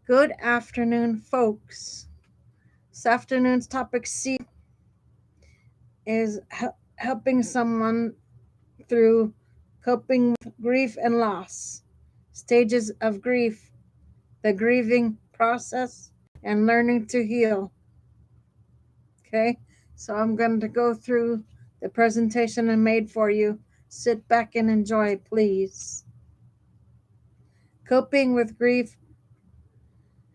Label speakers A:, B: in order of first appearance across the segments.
A: Good afternoon, folks. This afternoon's topic C is helping someone through coping with grief and loss, stages of grief, the grieving process, and learning to heal. Okay, so I'm going to go through the presentation I made for you. Sit back and enjoy, please. Coping with grief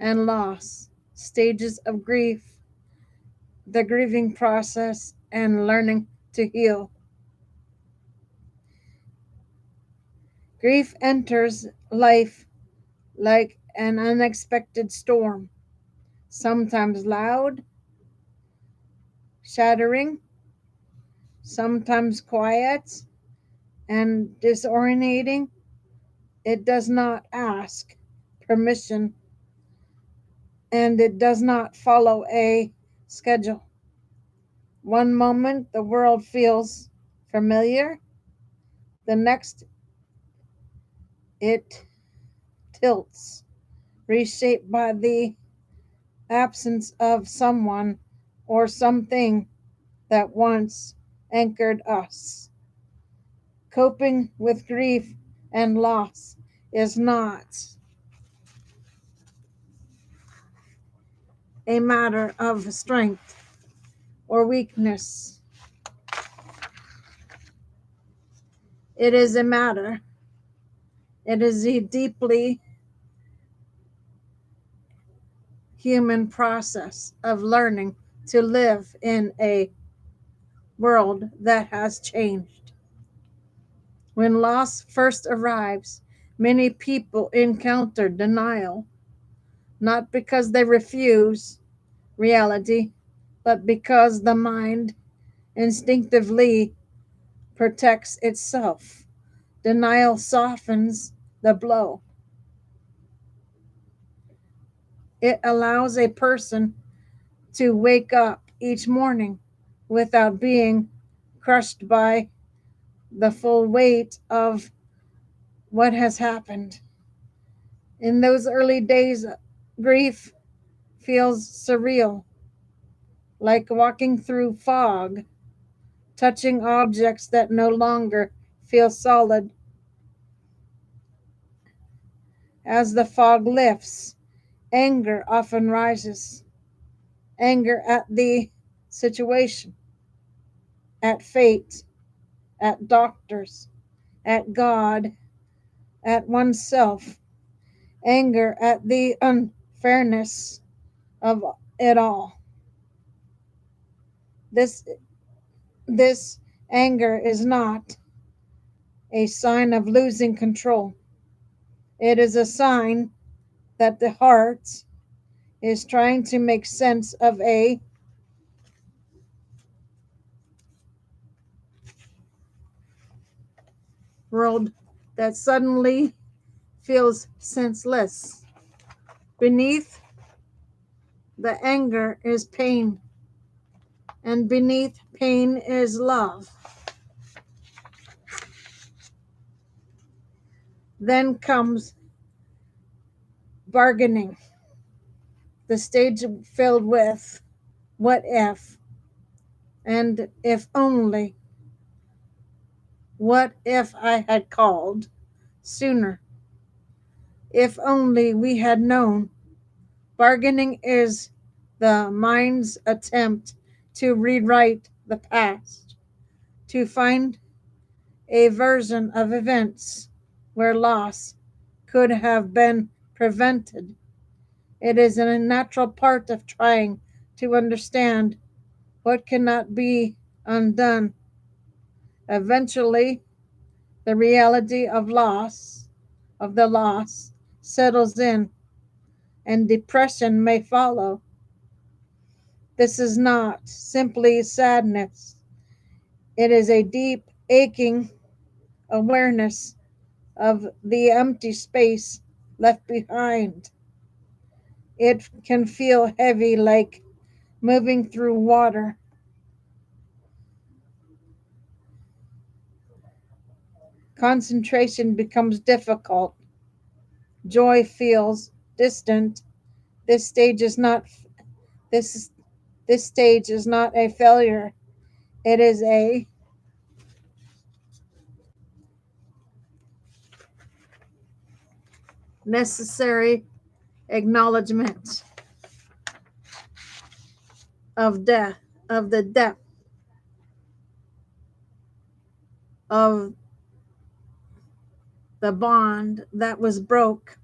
A: and loss, stages of grief, the grieving process, and learning to heal. Grief enters life like an unexpected storm, sometimes loud, shattering, sometimes quiet and disorientating. It does not ask permission and it does not follow a schedule. One moment the world feels familiar, the next it tilts, reshaped by the absence of someone or something that once anchored us. Coping with grief and loss is not a matter of strength or weakness. It is a matter, it is a deeply human process of learning to live in a world that has changed. When loss first arrives, many people encounter denial, not because they refuse reality, but because the mind instinctively protects itself. Denial softens the blow. It allows a person to wake up each morning without being crushed by the full weight of what has happened. In those early days, grief feels surreal, like walking through fog, touching objects that no longer feel solid. As the fog lifts, anger often rises. Anger at the situation, at fate, at doctors, at God, at oneself. Anger at the unfairness of it all. This this anger is not a sign of losing control. It is a sign that the heart is trying to make sense of a world that suddenly feels senseless. Beneath the anger is pain, and beneath pain is love. Then comes bargaining, the stage filled with what if and if only. What if I had called sooner? If only we had known. Bargaining is the mind's attempt to rewrite the past, to find a version of events where loss could have been prevented. It is a natural part of trying to understand what cannot be undone. Eventually, the reality of the loss, settles in, and depression may follow. This is not simply sadness, it is a deep, aching awareness of the empty space left behind. It can feel heavy, like moving through water. Concentration becomes difficult. Joy feels distant, This stage is not this this stage is not a failure. It is a necessary acknowledgement of death, of the depth of the bond that was broke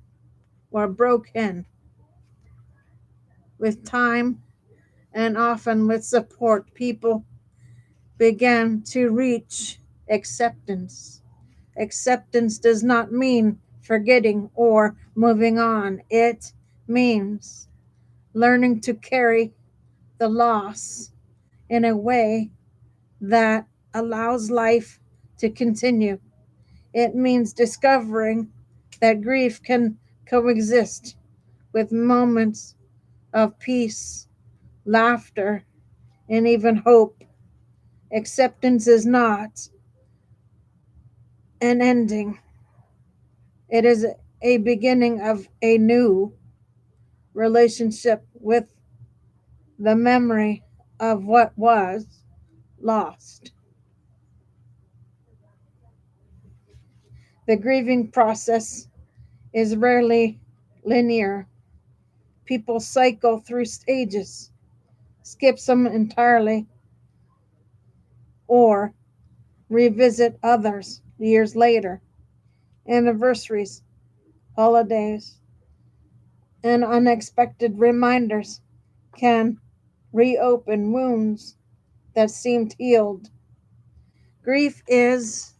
A: or broken with time and often with support. People began to reach acceptance. Acceptance does not mean forgetting or moving on. It means learning to carry the loss in a way that allows life to continue. It means discovering that grief can coexist with moments of peace, laughter, and even hope. Acceptance is not an ending, it is a beginning of a new relationship with the memory of what was lost. The grieving process is rarely linear. People cycle through stages, skip some entirely, or revisit others years later. Anniversaries, holidays, and unexpected reminders can reopen wounds that seemed healed. Grief is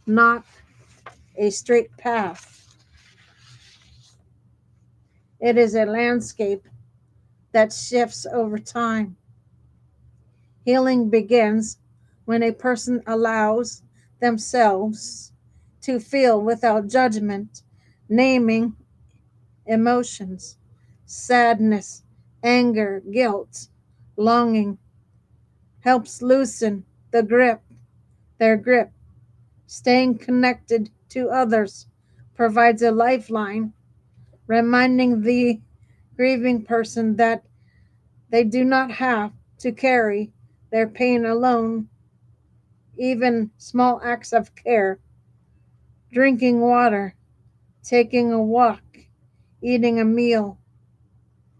A: not a straight path, it is a landscape that shifts over time. Healing begins when a person allows themselves to feel without judgment, naming emotions, sadness, anger, guilt, longing, helps loosen their grip. Staying connected to others provides a lifeline, reminding the grieving person that they do not have to carry their pain alone. Even small acts of care, drinking water, taking a walk, eating a meal,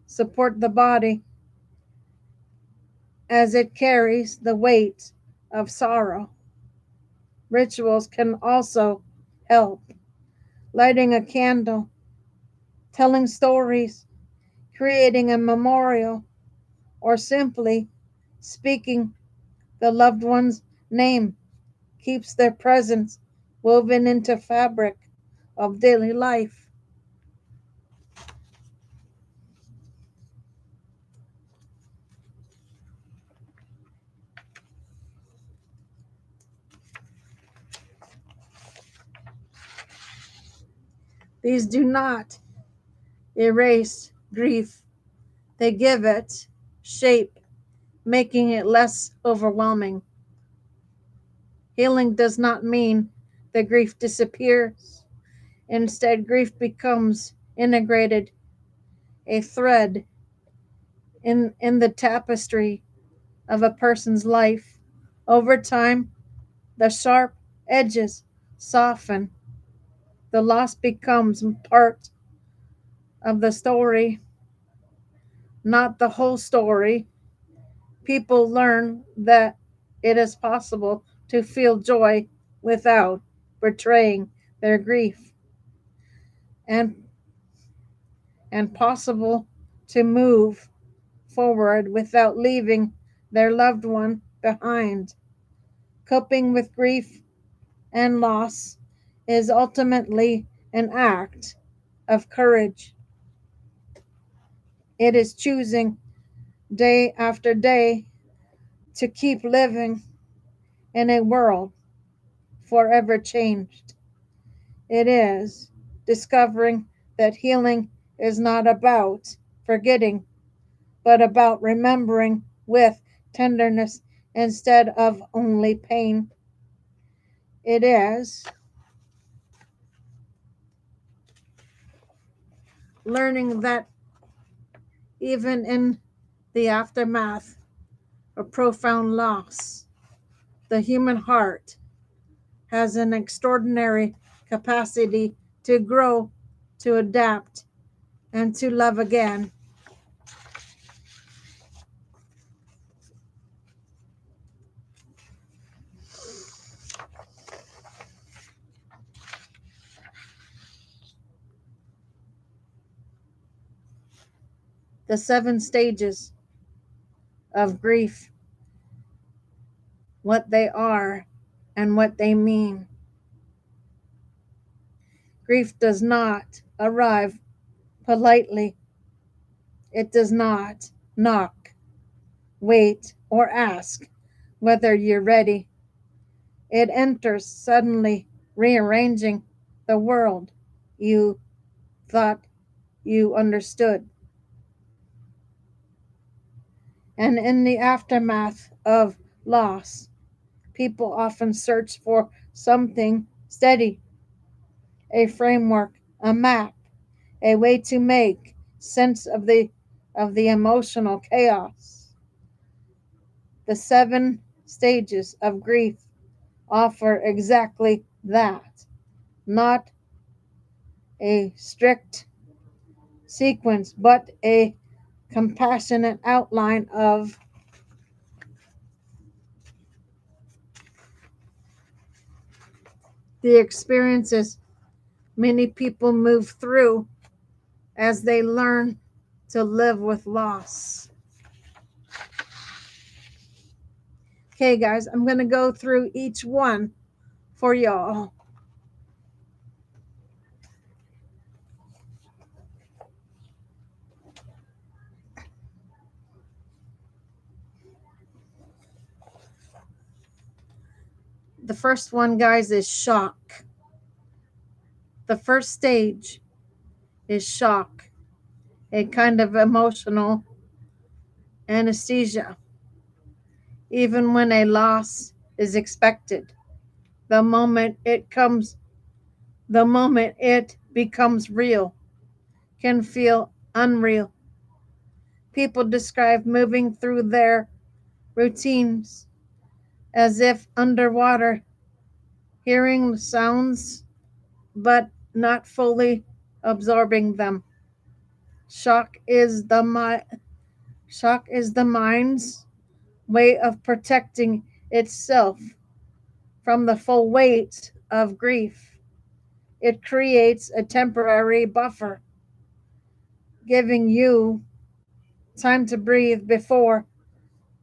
A: support the body as it carries the weight of sorrow. Rituals can also help. Lighting a candle, telling stories, creating a memorial, or simply speaking the loved one's name keeps their presence woven into fabric of daily life. These do not erase grief, they give it shape, making it less overwhelming. Healing does not mean the grief disappears. Instead, grief becomes integrated, a thread in the tapestry of a person's life. Over time, the sharp edges soften. The loss becomes part of the story, not the whole story. People learn that it is possible to feel joy without betraying their grief, and possible to move forward without leaving their loved one behind. Coping with grief and loss is ultimately an act of courage. It is choosing day after day to keep living in a world forever changed. It is discovering that healing is not about forgetting, but about remembering with tenderness instead of only pain. It is learning that even in the aftermath of profound loss, the human heart has an extraordinary capacity to grow, to adapt, and to love again. The 7 stages of grief, what they are and what they mean. Grief does not arrive politely. It does not knock, wait, or ask whether you're ready. It enters suddenly, rearranging the world you thought you understood. And in the aftermath of loss, people often search for something steady, a framework, a map, a way to make sense of the emotional chaos. The 7 stages of grief offer exactly that, not a strict sequence, but a compassionate outline of the experiences many people move through as they learn to live with loss. Okay, guys, I'm going to go through each one for y'all. The first one, guys, is shock. The first stage is shock, a kind of emotional anesthesia. Even when a loss is expected, the moment it comes, the moment it becomes real, can feel unreal. People describe moving through their routines as if underwater, hearing sounds but not fully absorbing them. Shock is the shock is the mind's way of protecting itself from the full weight of grief. It creates a temporary buffer, giving you time to breathe before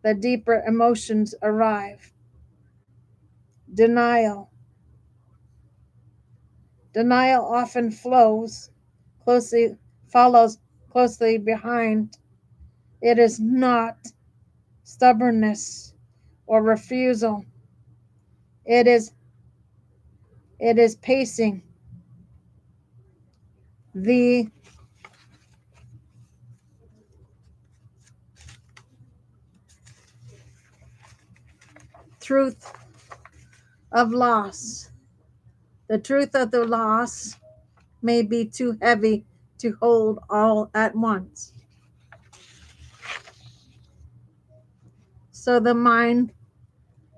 A: the deeper emotions arrive. Denial. Denial often closely follows closely behind. It is not stubbornness or refusal. It is it is pacing the truth of loss. The truth of the loss may be too heavy to hold all at once. So the mind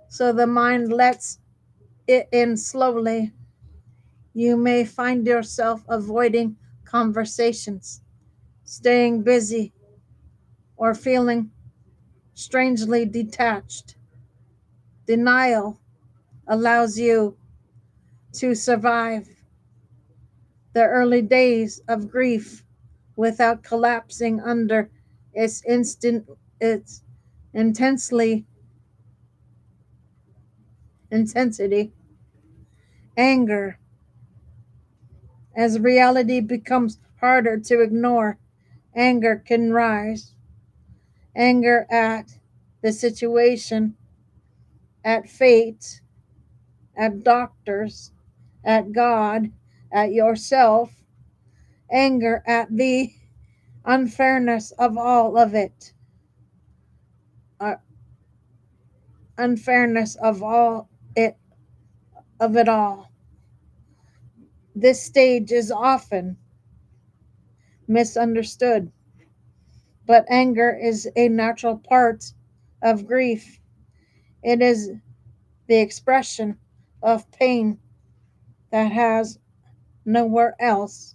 A: so the mind lets it in slowly. You may find yourself avoiding conversations, staying busy, or feeling strangely detached. Denial allows you to survive the early days of grief without collapsing under its intensely intensity. Anger, as reality becomes harder to ignore, anger can rise. Anger at the situation, at fate, at doctors, at God, at yourself, anger at the unfairness of all of it. Uh, unfairness it of it all. This stage is often misunderstood, but anger is a natural part of grief. It is the expression of pain that has nowhere else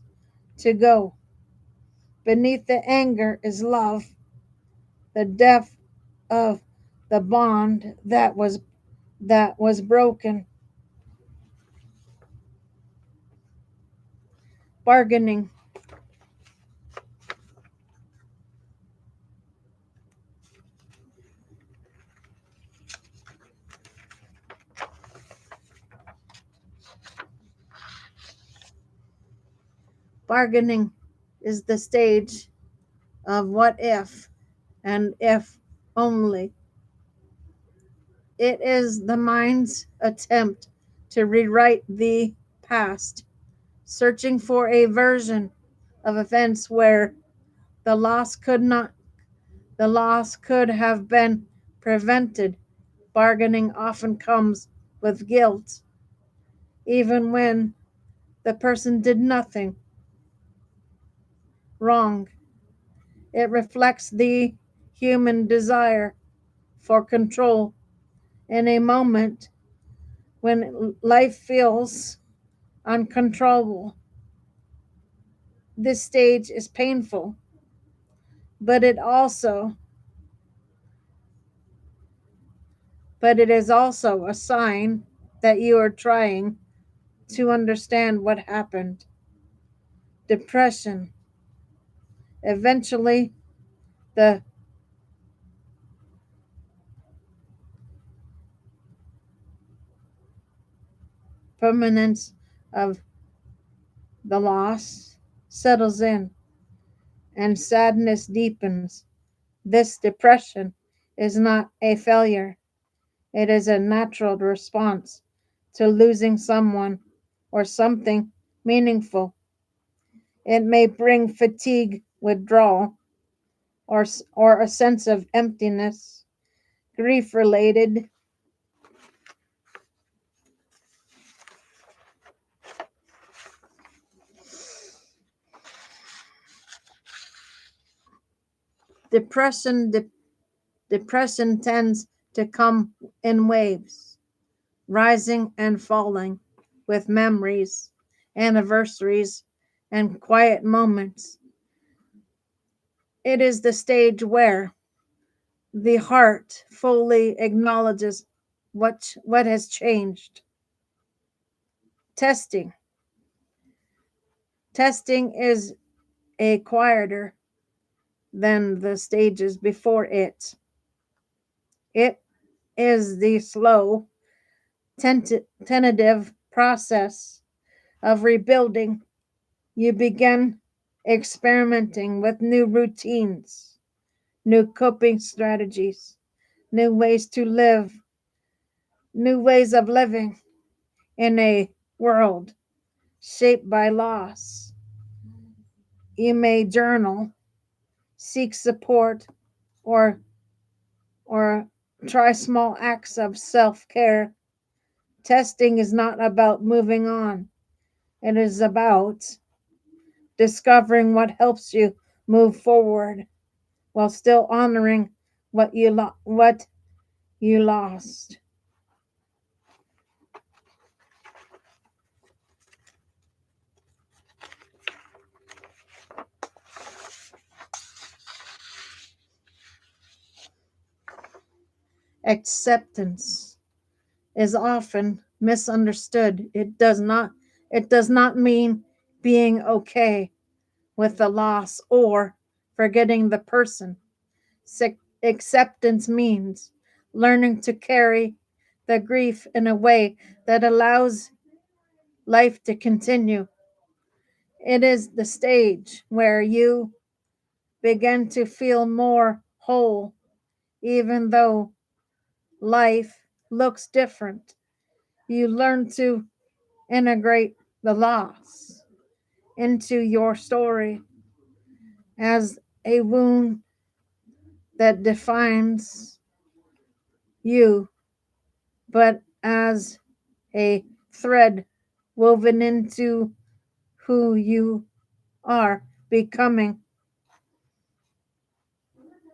A: to go. Beneath the anger is love, the depth of the bond that was broken. Bargaining. Bargaining is the stage of what if and if only. It is the mind's attempt to rewrite the past, searching for a version of events where the loss could not the loss could have been prevented. Bargaining often comes with guilt, even when the person did nothing wrong. It reflects the human desire for control in a moment when life feels uncontrollable. This stage is painful, but it is also a sign that you are trying to understand what happened. Depression. Eventually, the permanence of the loss settles in and sadness deepens. This depression is not a failure, it is a natural response to losing someone or something meaningful. It may bring fatigue, withdrawal, or a sense of emptiness. Grief related depression depression tends to come in waves, rising and falling with memories, anniversaries, and quiet moments. It is the stage where the heart fully acknowledges what has changed. Testing. Testing is a quieter than the stages before it. It is the slow, tentative process of rebuilding. You begin experimenting with new routines, new coping strategies, new ways to live, new ways of living in a world shaped by loss. You may journal, seek support, or or try small acts of self-care. Testing is not about moving on. It is about discovering what helps you move forward while still honoring what you lost. Acceptance is often misunderstood. It does not mean being okay with the loss or forgetting the person. Acceptance means learning to carry the grief in a way that allows life to continue. It is the stage where you begin to feel more whole, even though life looks different. You learn to integrate the loss into your story as a wound that defines you. but as a thread woven into who you are becoming.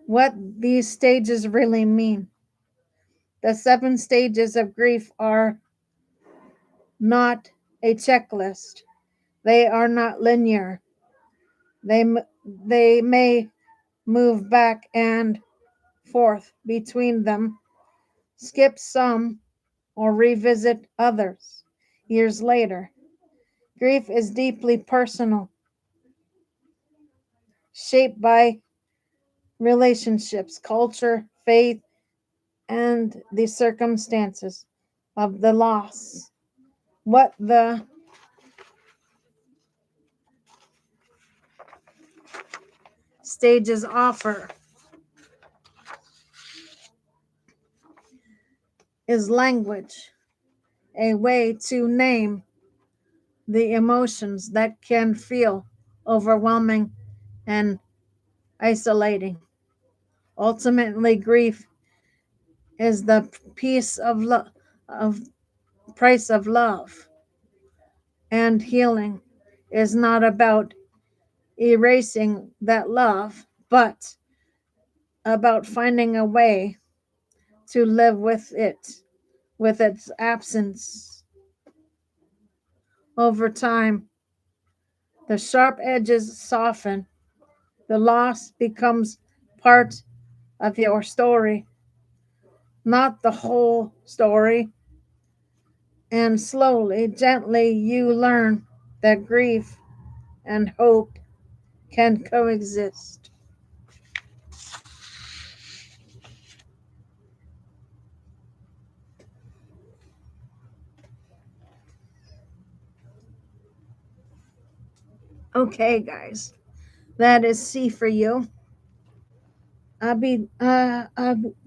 A: What these stages really mean. The 7 stages of grief are not a checklist. They are not linear. They, they may move back and forth between them, skip some, or revisit others years later. Grief is deeply personal, shaped by relationships, culture, faith, and the circumstances of the loss. What the stages offer is language, a way to name the emotions that can feel overwhelming and isolating. Ultimately, grief is the piece of price of love, and healing is not about erasing that love, but about finding a way to live with it, with its absence. Over time, the sharp edges soften, the loss becomes part of your story, not the whole story. And slowly, gently, you learn that grief and hope can coexist. Okay, guys, that is C for you. I'll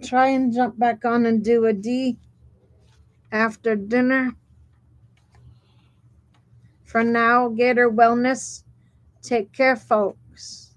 A: try and jump back on and do a D after dinner. For now, Gator Wellness. Take care, folks.